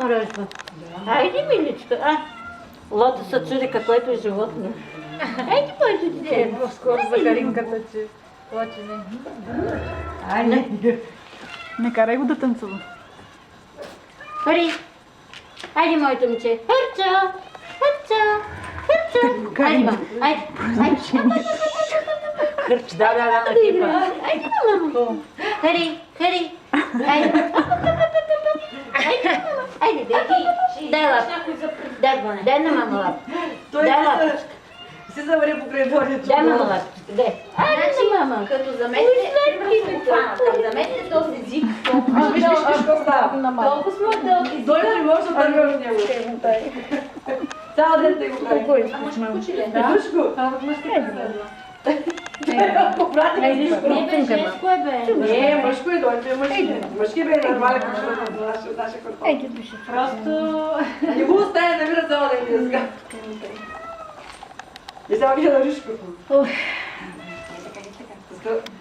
мамо Рожба? Айде, миличка. Лото се чуди какво е животно. Айде, моето дете. По-скоро за Каринката, че плаче не. Айде. Не карай го да танцува. Хари. Айде, моето момче. Хърчо. Хърчо. Хърчо. Айде, мамо. Айде. Хърч, да, на типа. Айде, мамо. Хари. Хари. Айде. Айде, дай лапче. Дай на мама лапче. Дай лапче. Се завари по коридорите. Дай мама лапче. Дай. Айде на мама. Като заметне този език, Виж какво става. толкова сме дълги език. Той не може да тръгне от него. Цял ден те го прави. А може куче ли? Душко. Попрати ме дишко. Не бе, женско е бе. Не, мъжко е, дойде е мъжки. Мъжки бе нормален куче на наша квартал. Просто... Не го оставя да мира цял ден днеска. И сега гледа Ришко.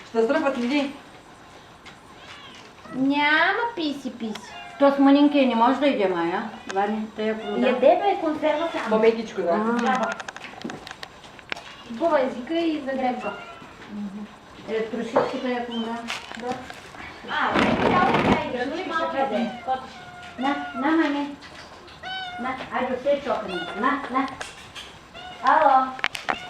Ще стръпат ли? Няма писи. То с манинки не може да иде, Майя. Вани, тая плода. Яде бе, консерва само. По-мекичко, да. Бува езика и загребва. Трошички тая плода. Цяло така игра, но ли малко яде. На, маме. На, айде все чокане. На. Ало.